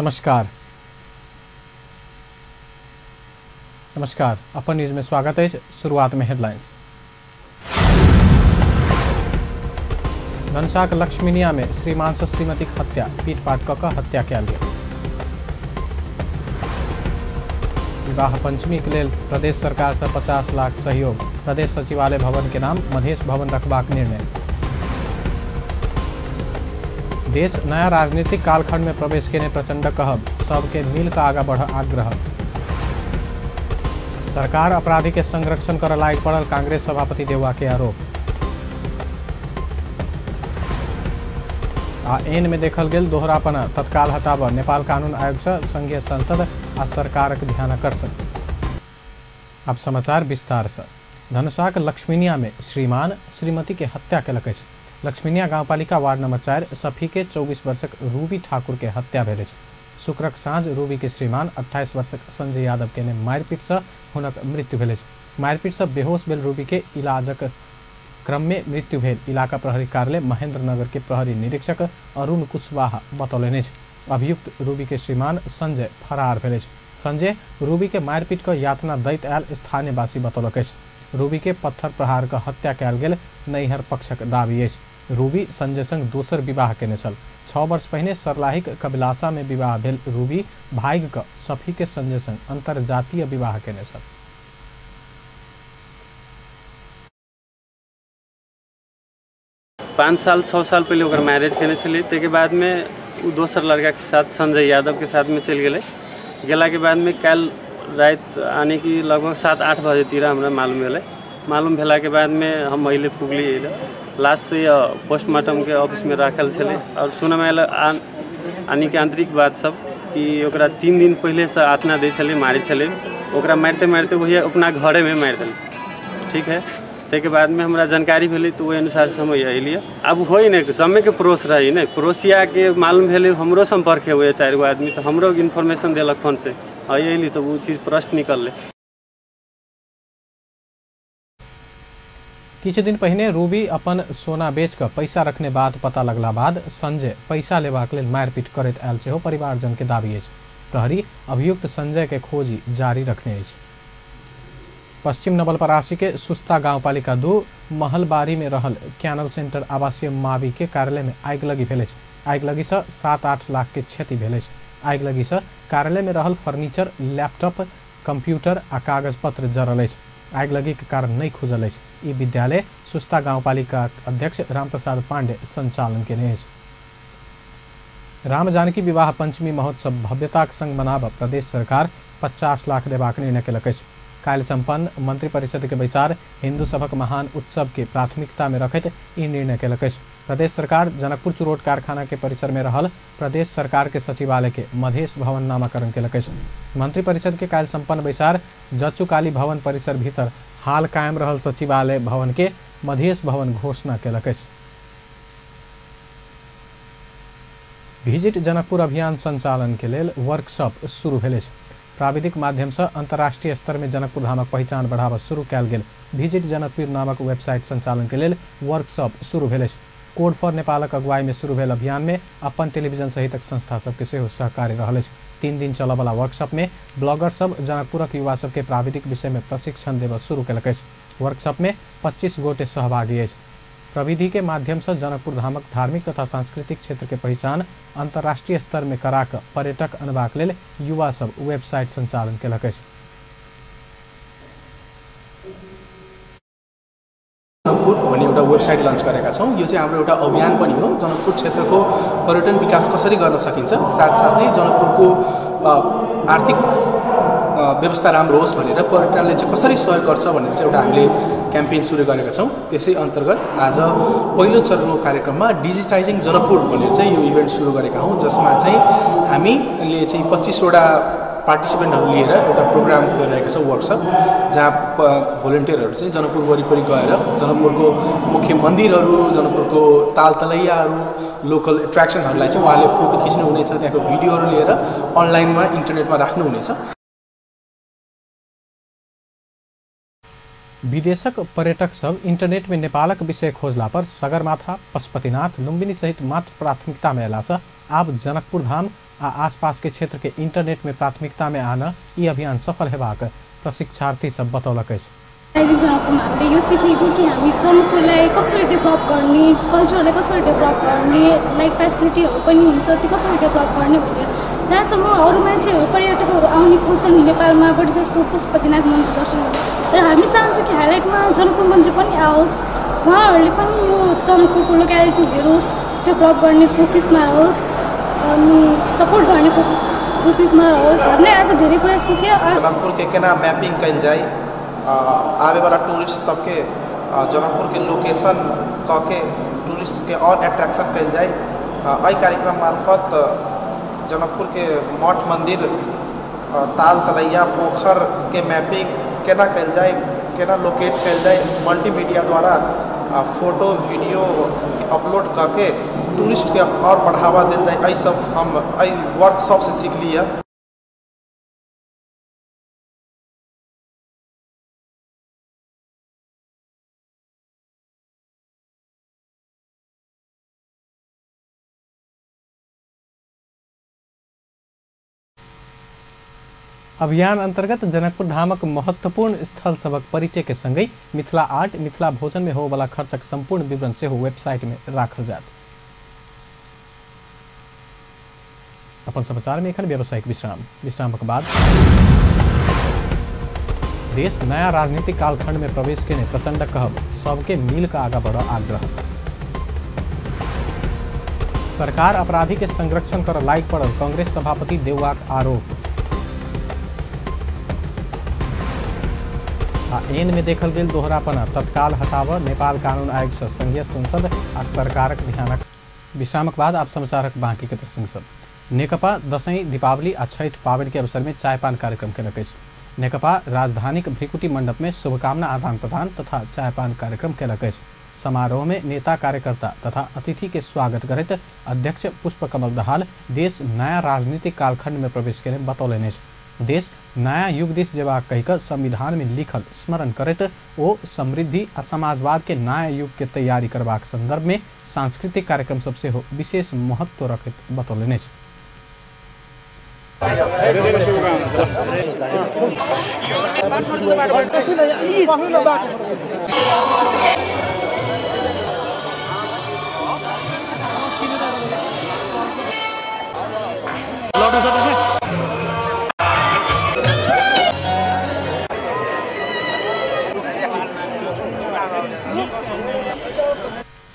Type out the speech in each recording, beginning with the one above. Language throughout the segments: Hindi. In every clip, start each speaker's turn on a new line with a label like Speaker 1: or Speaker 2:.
Speaker 1: नमस्कार अपन न्यूज में स्वागत है। शुरुआत में हेडलाइंस। धनुषाक लक्ष्मीनिया में श्रीमान से श्रीमती की हत्या, पीटपाट कऽ हत्या कयल गेल। विवाह पंचमी के लेल प्रदेश सरकार से 50 लाख सहयोग, प्रदेश सचिवालय भवन के नाम मधेश भवन रखबाक निर्णय। देश नया राजनीतिक कालखंड में प्रवेश केने प्रचंड कहब, सबके मिल का आगा बढ़ आग्रह। सरकार अपराधी के संरक्षण कर लायक पड़ल, कांग्रेस सभापति देउवा के आरोप। एन में देखल गेल दोहरापना, तत्काल हटाब, नेपाल कानून आयोग से संघीय संसद आ सरकार के ध्यान आकर्षण। अब समाचार विस्तार से। धनुषाक लक्ष्मीनिया में श्रीमान श्रीमती के हत्या कयलक अछि। लक्ष्मीनिया गांवपालिका वार्ड नंबर 4 सफी के 24 वर्षक रूबी ठाकुर के हत्या भेल अछि। शुक्रक साँझ रूबी के श्रीमान 28 वर्षक संजय यादव के मारिपीट से हुनक मृत्यु भेल अछि। मारिपीट से बेहोश भेल रूबी के इलाजक क्रम में मृत्यु भेल इलाका प्रहरी कार्यालय महेंद्र नगर के प्रहरी निरीक्षक अरुण कुशवाहा बतौलनि अछि। अभियुक्त रूबी के श्रीमान संजय फरार भेल अछि। संजय रूबी के मारिपीट का यातना दैत आयल स्थानीय वासी बतौलक अछि। रूबी के पत्थर प्रहार का हत्या कयल गेल नैहर पक्षक दाबी अछि। रूबी संजय संग दोसर विवाह केने छल। 6 वर्ष पहले सरलाहिक कबिलासा में विवाह भेल रूबी भाग्य क सफी के संजय संग अंतरजातीय विवाह केने छल।
Speaker 2: पाँच साल 6 साल पहले ओकर मैरिज केने छली। तेके बाद में उ दोसर लड़का के साथ संजय यादव के साथ में चल गेले। गेला के बाद में कल रात आने की लगभग 7-8 बजे तीरा हमरा मालूम भेला के बाद में हम अहिले पुगली। लास्ट से पोस्टमार्टम के ऑफिस में रखल छले और सुन में आने के आंतरिक बात सब कि ओकरा 3 दिन पहले से आतना दे छले, मारी छले। ओकरा मारते मारते वही अपना घरे में मार दिल। ठीक है, तेके बाद में हमरा जानकारी भेली तो वही अनुसार से हम अलिए। अब हो नहीं समय के पड़ोस रही नहीं, पड़ोसिया के मालूम भेले हमरो संपर्क हुए 4 गो आदमी तो हमरो इन्फॉर्मेशन दिलक फोन से अली तो वो चीज़ प्रश्न निकल।
Speaker 1: किछु दिन पहिने रूबी अपन सोना बेच कर पैसा रखने बाद पता लगला बाद संजय पैसा लेबाक लेल मारपीट करैत आयल सेहो परिवारजन के दाबी अछि। प्रहरी अभियुक्त संजय के खोजी जारी रखने अछि। पश्चिम नवलपरासी के सुस्ता गांवपालिका 2 महलबारी में रहल कैनल सेंटर आवासीय मावी के कार्यालय में आगिलगी भेल अछि। आगिलगी से 7-8 लाख के क्षति भेल अछि। आगिलगी से कार्यालय में रहल फर्नीचर, लैपटॉप, कंप्यूटर आ कागज पत्र जरल अछि। आगिलगी के कारण नहीं खुजल अछि। ई विद्यालय सुस्ता गांवपालिका अध्यक्ष रामप्रसाद पांडे संचालन केने अछि। राम जानकी विवाह पंचमी महोत्सव भव्यताक संग मनाब प्रदेश सरकार 50 लाख देबाक निर्णय केलक अछि। काल्हि संपन्न मंत्रिपरिषद के बैसार हिंदू सभक महान उत्सव के प्राथमिकता में रखैत ई निर्णय केलक अछि। प्रदेश सरकार जनकपुर चुरोट कारखाना के परिसर में रहल प्रदेश सरकार के सचिवालय के मधेश भवन नामकरण केलक अछि। मंत्रिपरिषद के काल्हि संपन्न बैसार जचुकाली भवन परिसर भीतर हाल कायम रहल सचिवालय भवन के मधेश भवन घोषणा केलक अछि। विजिट जनकपुर अभियान संचालन के लेल वर्कशॉप शुरू भेल अछि। प्राविधिक माध्यम से अंतर्राष्ट्रीय स्तर में जनकपुर धामक पहचान बढ़ावा शुरू कयल गेल विजिट जनकपुर नामक वेबसाइट संचालन के लेल वर्कशॉप शुरू भेल अछि। कोड फॉर नेपालक अगुवाई में शुरू भेल अभियान में अपन टेलीविजन सहितक संस्था सबके सेहो सहकारी रहल अछि। 3 दिन चलऽ वाला वर्कशॉप में ब्लॉगर सब जनकपुरक युवा सबके प्राविधिक विषय में प्रशिक्षण देब शुरू कयलक अछि। वर्कशॉप में 25 गोटे सहभागी अछि। प्रविधि के माध्यम से जनकपुर धामक धार्मिक तथा सांस्कृतिक क्षेत्र के पहचान अंतर्राष्ट्रीय स्तर में करा कऽ पर्यटक अनबाक लेल युवा सब वेबसाइट संचालन केलक अछि।
Speaker 3: जनकपुर भन्ने एउटा वेबसाइट लन्च गरेका छौँ। यो चाहिँ हाम्रो एउटा अभियान पनि हो। जनकपुर क्षेत्रको पर्यटन विकास कसरी गर्न सकिन्छ, साथसाथै जनकपुरको आर्थिक व्यवस्था राम्रो होस् भनेर पर्यटनले चाहिँ कसरी सहयोग गर्छ भनेर चाहिँ एउटा हामीले क्याम्पेन सुरु गरेका छौँ। त्यसै अन्तर्गत आज पहिलो चरणको कार्यक्रममा डिजिटाइजिङ जनकपुर भनेर चाहिँ यो इभेन्ट सुरु गरेका हौँ, जसमा चाहिँ हामीले चाहिँ 25 वटा पार्टिसिपेन्टहरू लिएर एउटा प्रोग्राम गरिरहेका छौँ, वर्कसप, जहाँ भोलिन्टियरहरू चाहिँ जनकपुर वरिपरि गएर जनकपुरको मुख्य मन्दिरहरू, जनकपुरको तालतलैयाहरू, लोकल एट्र्याक्सनहरूलाई चाहिँ उहाँले फोटो खिच्नुहुनेछ, त्यहाँको भिडियोहरू लिएर अनलाइनमा इन्टरनेटमा राख्नुहुनेछ।
Speaker 1: विदेशक पर्यटक सब इंटरनेट में नेपालक विषय खोजला पर सगरमाथा, पशुपतिनाथ, लुम्बिनी सहित मात्र प्राथमिकता में अयला से आब जनकपुर धाम आ आसपास के क्षेत्र के इंटरनेट में प्राथमिकता में आना ये अभियान सफल हेबाक प्रशिक्षार्थी सब बतौलक अछि।
Speaker 4: हामीले यो सिकेको कि हामी जनकपुरलाई कसरी डेभलप गर्ने, कल्चरलाई कसरी डेभलप गर्ने, लाइक फेसिलिटीहरू पनि हुन्छ त्यो कसरी डेभलप गर्ने भनेर जहाँसम्म अरू मान्छेहरू पर्यटकहरू आउने खोज्छन् नेपालमा बढी जस्तो पशुपतिनाथ मन्दिर दर्शन गर्न, तर हामी चाहन्छौँ कि हाइलाइटमा जनकपुर मन्दिर पनि आओस्, उहाँहरूले पनि यो जनकपुरको लोकेलिटी हेरोस्, डेभलप गर्ने कोसिसमा रहोस् अनि सपोर्ट गर्ने कोसिसमा रहोस्। हामीले आज धेरै कुरा सिक्यो।
Speaker 3: जनकपुर के केना मैपिंग कल जाए, आवे वाला टूरिस्ट सबके जनकपुर के लोकेशन क के टूरिस्ट के और अट्रैक्शन कल जाए। एहि कार्यक्रम मार्फत जनकपुर के मठ मंदिर, ताल तलैया, पोखर के मैपिंग केना कल जाए, केना लोकेट कल जाए, मल्टीमीडिया द्वारा फोटो वीडियो अपलोड करके टूरिस्ट के और बढ़ावा दिल जाए। यही सब हम वर्कशॉप से सीख लिया।
Speaker 1: अभियान अंतर्गत जनकपुर धामक महत्वपूर्ण स्थल सबक परिचय के संगे मिथिला आर्ट, मिथिला भोजन में होवाला खर्चक संपूर्ण विवरण से वेबसाइट में राखल जात। अपन समाचार में एखन व्यावसायिक विश्रामक बाद देश नया राजनीतिक कालखंड में प्रवेश के प्रचंड कहब सबके मिल का आगा बढ़ आग्रह। सरकार अपराधी के संरक्षण कर लायक पड़ल कांग्रेस सभापति देववाक आरोप। एन में देखल गेल दोहरापना तत्काल हटाव नेपाल कानून आयोग से संघीय संसद आ सरकारक ध्यानक। विश्रामक बाद आप समाचारक बाँकी के दर्शक सब। नेकपा दशैं, दीपावली आ छठ पावनि के अवसर में चायपान कार्यक्रम केलक अछि। नेकपा राजधानीक भ्रिकुटी मंडप में शुभकामना आदान प्रदान तथा चायपान कार्यक्रम केलक अछि। समारोह में नेता, कार्यकर्ता तथा अतिथि के स्वागत करैत अध्यक्ष पुष्पकमल दाहाल देश नया राजनीतिक कालखंड में प्रवेश केने बतौलनि अछि। देश नया युग दिस जेबाक कहिकऽ संविधान में लिखल स्मरण करैत ओ समृद्धि आ समाजवाद के नया युग के तैयारी करबाक संदर्भ में सांस्कृतिक कार्यक्रम सब सेहो विशेष महत्व रखैत बतौलनि अछि।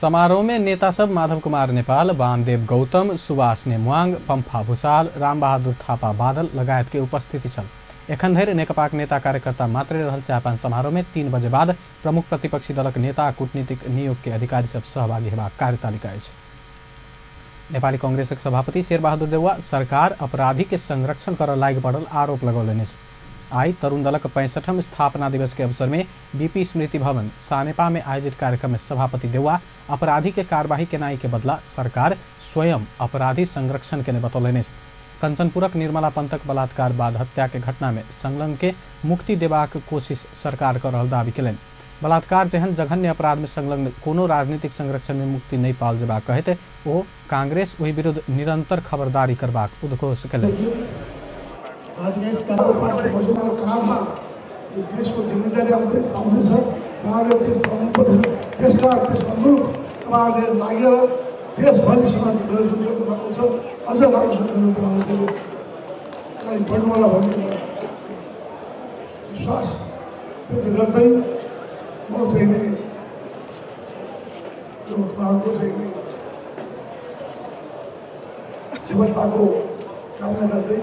Speaker 1: समारोह में नेता सब माधव कुमार नेपाल, वामदेव गौतम, सुभाष नेमुआङ, पम्फा भूषाल, रामबहादुर थापा बादल लगायत के उपस्थिति छल। एखन धरि नेकपाक नेता कार्यकर्ता मात्रै रहल चायपान समारोह में 3 बजे बाद प्रमुख प्रतिपक्षी दलक नेता, कूटनीतिक नियोग के अधिकारी सब सहभागी हेबाक कार्यतालिका अछि। नेपाली कांग्रेसक सभापति शेरबहादुर देउवा सरकार अपराधी के संरक्षण कर लायक पड़ल आरोप लगौलनि अछि। आई तरुण दलक 65वें स्थापना दिवस के अवसर में बीपी स्मृति भवन सानेपा में आयोजित कार्यक्रम में सभापति देउवा अपराधी के कार्यवाही केनाई के बदला सरकार स्वयं अपराधी संरक्षण के बतौलनि। कंचनपुरक निर्मला पंथक बलात्कार बाद हत्या के घटना में संलग्न के मुक्ति देबाक कोशिश सरकार कर रहल दावी केलनि। बलात्कार जेहन जघन्य अपराध में संलग्न कोनो राजनीतिक संरक्षण में मुक्ति नहीं पाओल जेबाक कहते ओ कांग्रेस ओहि विरुद्ध निरंतर खबरदारी करबाक उद्घोष केलनि।
Speaker 5: आज यस पार्टी भोजनको काममा यो देशको जिम्मेदारी आउँदैछ। उहाँले त्यसका अनुरूप उहाँले लागेर देशभरिसँग जोड्नु भएको छ। अझ राम्रोसँग उहाँले बढ्नुहोला भन्ने विश्वास व्यक्त गर्दै म चाहिँ नि यो उहाँको चाहिँ नि सफलताको कामना गर्दै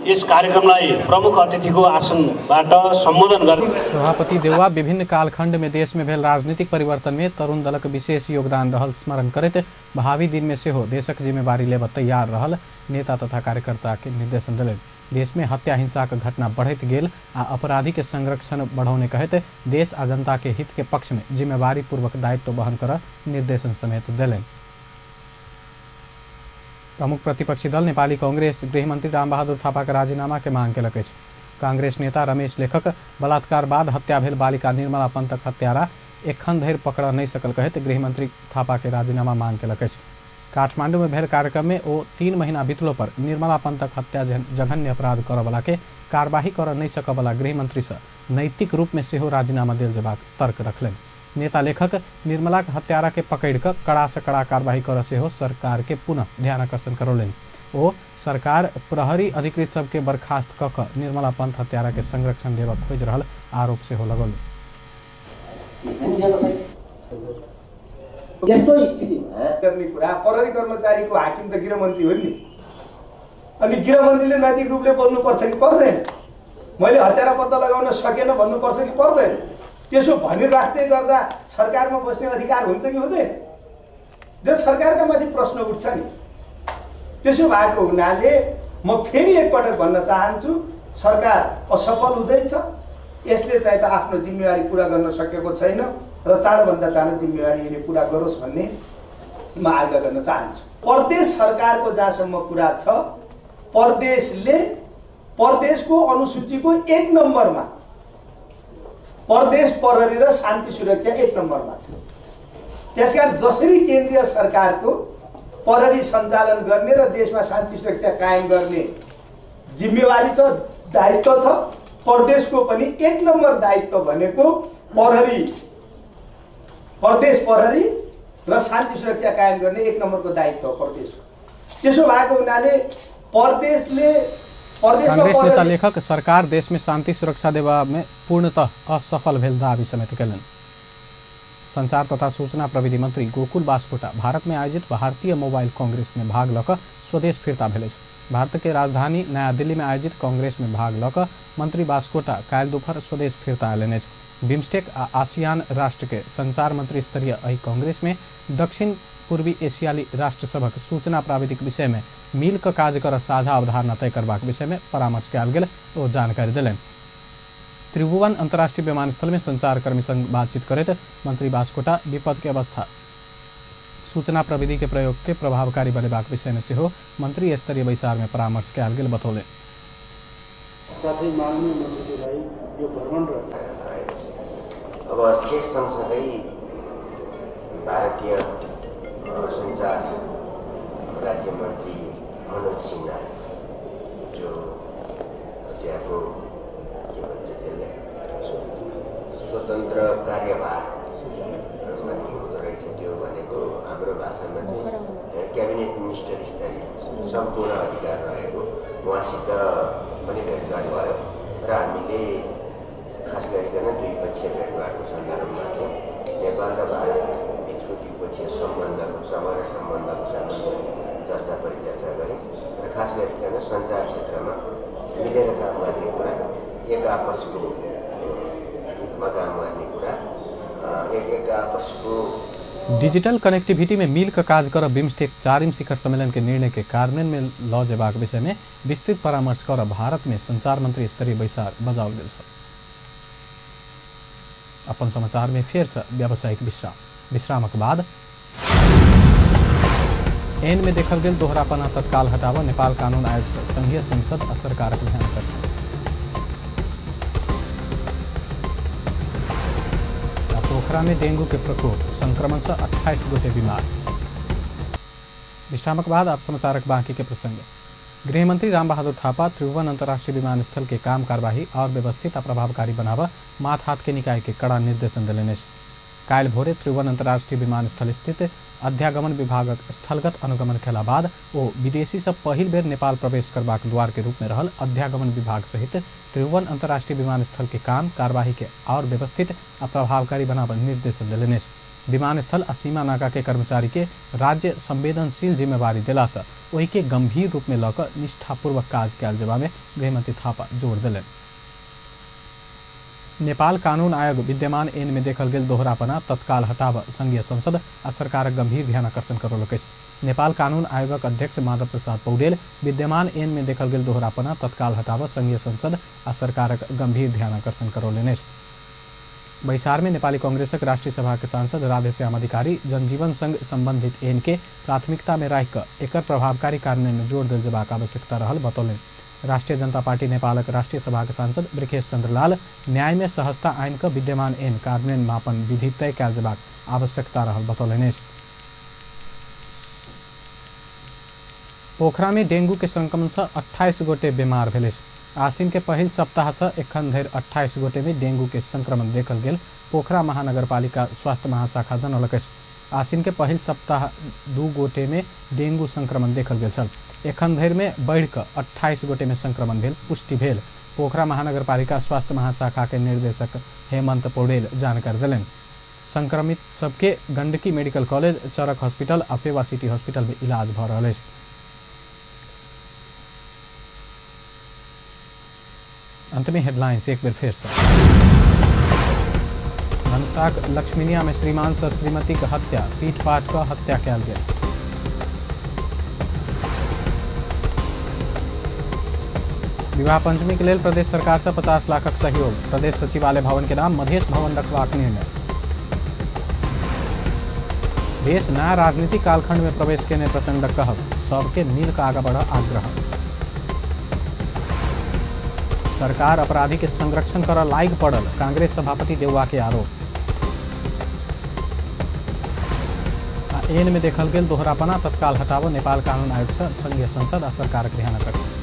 Speaker 6: इस कार्यक्रमलाई प्रमुख अतिथिको आसनबाट सम्बोधन गर्ने।
Speaker 1: सभापति देउवा विभिन्न कालखंड में देश में भेल राजनीतिक परिवर्तन में तरुण दलक विशेष योगदान रहल स्मरण करैत भावी दिन में सेहो देशक जिम्मेवारी लेब तैयार रहल नेता तथा कार्यकर्ता के निर्देशन दिलनि। देश में हत्या हिंसा के घटना बढ़त गेल आ अपराधी के संरक्षण बढ़ौने कहते देश आ जनता के हित के पक्ष में जिम्मेवारी पूर्वक दायित्व वहन कर निर्देशन समेत दिलनि। प्रमुख प्रतिपक्षी दल नेपाली कांग्रेस गृहमंत्री रामबहादुर थापा के राजीनामा के मांग केलक अछि। कांग्रेस नेता रमेश लेखक बलात्कार बाद हत्या भेल बालिका निर्मला पंथक हत्यारा एखन धरि पकड़ नहीं सकल कहत गृहमंत्री थापा के राजीनामा मांग केलक अछि। काठमांडू में भेल कार्यक्रम में ओ 3 महीना बीतलो पर निर्मला पंथक हत्या जघन्य अपराध करवला के कार्यवाही कर नहीं सकवला गृहमंत्री से नैतिक रूप में सेहो राजीनामा देल जेबाक तर्क रखलन। नेता लेखक निर्मला के हत्यारा के पकड़ कर कड़ा से कड़ा कार्यवाही कर सेहो सरकार के पुनः ध्यान आकर्षण करौलन। ओ सरकार प्रहरी अधिकृत सबके बर्खास्त कऽ निर्मला पंथ हत्यारा के संरक्षण देवा खोज रहल आरोप सेहो लगौल।
Speaker 7: यस्तो स्थितिमा गर्ने कुरा प्रहरी कर्मचारीको हाकिम त गृहमन्त्री हो नि, अनि गृहमन्त्रीले नैतिक रूपले बोल्नुपर्छ कि पर्दैन? मैले हत्यारा पत्ता लगाउन सकेन भन्नुपर्छ कि पर्दैन? त्यसो भनिराख्दै गर्दा सरकारमा बस्ने अधिकार हुन्छ कि हुँदैन? जो सरकारका माथि प्रश्न उठ्छ नि। त्यसो भएको हुनाले म फेरि एकपटक भन्न चाहन्छु, सरकार असफल हुँदैछ। यसले चाहिँ त आफ्नो जिम्मेवारी पुरा गर्न सकेको छैन र चाँडोभन्दा चाँडो जिम्मेवारी यसले पुरा गरोस् भन्ने म आग्रह गर्न चाहन्छु। प्रदेश सरकारको जहाँसम्म कुरा छ, प्रदेशले प्रदेशको अनुसूचीको 1 नम्बरमा प्रदेश प्रहरी र शान्ति सुरक्षा 1 नम्बरमा छ। त्यसकारण जसरी केन्द्रीय सरकारको प्रहरी सञ्चालन गर्ने र देशमा शान्ति सुरक्षा कायम गर्ने जिम्मेवारी छ, दायित्व छ, प्रदेशको पनि 1 नम्बर दायित्व भनेको प्रदेश प्रहरी र शान्ति सुरक्षा कायम गर्ने 1 नम्बरको दायित्व प्रदेशको। त्यसो भएको हुनाले
Speaker 1: कांग्रेस नेता लेखक सरकार देश में शांति सुरक्षा देवा में पूर्णतः असफल भेल दावी समेत कलन। संचार तथा सूचना प्रविधि मंत्री गोकुल बास्कोटा भारत में आयोजित भारतीय मोबाइल कांग्रेस में भाग लक स्वदेश फिरता भेल। भारत के राजधानी नया दिल्ली में आयोजित कांग्रेस में भाग लक मंत्री बास्कोटा काल्हि दोपहर स्वदेश फिरता अयलनि। बिम्स्टेक आ आसियान राष्ट्र के संचार मंत्री स्तरीय एहि कांग्रेस में दक्षिण पूर्वी एशियाली राष्ट्र सभक सूचना प्राविधिक विषय में मिल क काज कर साझा अवधारणा तय करबाक विषय में परामर्श कयल गेल ओ जानकारी दिलनि। त्रिभुवन अंतर्राष्ट्रीय विमानस्थल में संचारकर्मी संग बातचीत करते मंत्री बास्कोटा विपद के अवस्था सूचना प्रविधि के प्रयोग के प्रभावकारी बनेबाक विषय में सेहो मंत्री स्तरीय बैसार में परामर्श कयल गेल बतौले।
Speaker 8: साथै माननीय मन्त्रीज्यूलाई यो भ्रमण अब यस सँगसँगै भारतीय संचार राज्य मन्त्री मनोज सिन्हा जो त्यहाँको के भन्छ त्यसलाई स्वतन्त्र कार्यभार कति हुँदो रहेछ त्यो भनेको हाम्रो भाषामा चाहिँ क्याबिनेट मिनिस्टर स्तरीय सम्पूर्ण अधिकार रहेको उहाँसित पनि भेटघाट भयो र हामीले खास गरिकन द्विपक्षीय भेटघाटको सन्दर्भमा चाहिँ नेपाल र भारत बिचको द्विपक्षीय सम्बन्धको समग्र सम्बन्धको चर्चा परिचर्चा गऱ्यौँ र खास गरिकन सञ्चार क्षेत्रमा मिलेर काम गर्ने कुरा, एक आपसको हितमा काम गर्ने कुरा, एक आपसको
Speaker 1: डिजिटल कनेक्टिविटी में मिल का काज कर बिम्स्टेक 4वीं शिखर सम्मेलन के निर्णय के कार्यान्वयन में ल जेबाक विषय में विस्तृत परामर्श कर भारत में संचार मंत्री स्तरीय बैसार बजाओल गेल छ। अपन समाचार में फेर छ व्यावसायिक विश्रामक बाद एन में देखल गेल दोहरापना तत्काल हटाव नेपाल कानून आयोग से संघीय संसद असरकारक ध्यान आकर्षण। पोखरा में डेंगू के प्रकोप संक्रमण से 28 गोटे बीमार। विश्रामक बाद आप समाचारक बाकी के प्रसंग। गृहमंत्री रामबहादुर थापा त्रिभुवन अंतर्राष्ट्रीय विमानस्थल के काम कार्यवाही और व्यवस्थित और प्रभावकारी बनाव माथ हाथ के निकाय के कड़ा निर्देशन दिलनि। काल्हि भोरे त्रिभुवन अंतर्राष्ट्रीय विमानस्थल स्थित अध्यागमन विभागक स्थलगत अनुगमन केला बाद ओ विदेशी सब पहिल बेर नेपाल प्रवेश करबाक द्वार के रूप में रहल अध्यागमन विभाग सहित त्रिभुवन अंतर्राष्ट्रीय विमानस्थल के काम कार्यवाही के और व्यवस्थित और प्रभावकारी बनाव निर्देशन दिलनि। विमानस्थल आ सीमा नाका के कर्मचारी के राज्य संवेदनशील जिम्मेवारी दिला से ओहि के गंभीर रूप में लक निष्ठापूर्वक काज कयल जेबा में गृहमंत्री थापा जोर दिलनि। नेपाल कानून आयोग विद्यमान एन में देखल गेल दोहरापना तत्काल हटाव संघीय संसद आ सरकारक गंभीर ध्यान आकर्षण करौलक। नेपाल कानून आयोगक अध्यक्ष माधव प्रसाद पौडेल विद्यमान एन में देखल गेल दोहरापना तत्काल हटाव संघीय संसद आ सरकारक गंभीर ध्यान आकर्षण करौलनि। बैसार में नेपाली कांग्रेसक राष्ट्रीय सभा के सांसद राधेश्याम अधिकारी जनजीवन संग संबंधित एन के प्राथमिकता में राखि क एकर प्रभावकारी कार्यान्वयन में जोर देल जेबाक आवश्यकता रहल बतौलनि। राष्ट्रीय जनता पार्टी नेपालक राष्ट्रीय सभा के सांसद ब्रिखेश चंद्रलाल न्याय में सहजता आइन का विद्यमान एन कार्यान्वयन मापन विधि तय कयल जेबाक आवश्यकता रहल बतौलनि। पोखरा में डेंगू के संक्रमण से 28 गोटे बीमार भेले। आसिन के पहिल सप्ताह से एखन धरि 28 गोटे में डेंगू के संक्रमण देखल गेल पोखरा महानगरपालिका स्वास्थ्य महाशाखा जनौलक अछि। आसिन के पहिल सप्ताह 2 गोटे में डेंगू संक्रमण देखल गेल छल। एखन धरि में बढ़ि कऽ 28 गोटे में संक्रमण भेल पुष्टि भेल। पोखरा महानगरपालिका स्वास्थ्य महाशाखा के निर्देशक हेमंत पौडेल जानकारी देलनि। संक्रमित सबके गंडकी मेडिकल कॉलेज, चरक हॉस्पिटल आ फेवा सिटी हॉस्पिटल में इलाज भ रहल अछि। अंत में हेडलाइंस एक बेर फिर से। धनसाक लक्ष्मीनिया में श्रीमान से श्रीमती के हत्या, पीट-पाट क हत्या कयल गेल। विवाह पंचमी के लेल प्रदेश सरकार से 50 लाखक सहयोग। प्रदेश सचिवालय भवन के नाम मधेश भवन रखबाक निर्णय। देश नया राजनीतिक कालखंड में प्रवेश केने प्रचंडक कहब, सबके मिल कऽ आगा बढ़ आग्रह। सरकार अपराधी के संरक्षण कर लायक पड़ल, कांग्रेस सभापति देउवा के आरोप। एन में देखल गेल दोहरापना, तत्काल हटाव नेपाल कानून आयोग से संघीय संसद आ सरकार ध्यान आकर्षण।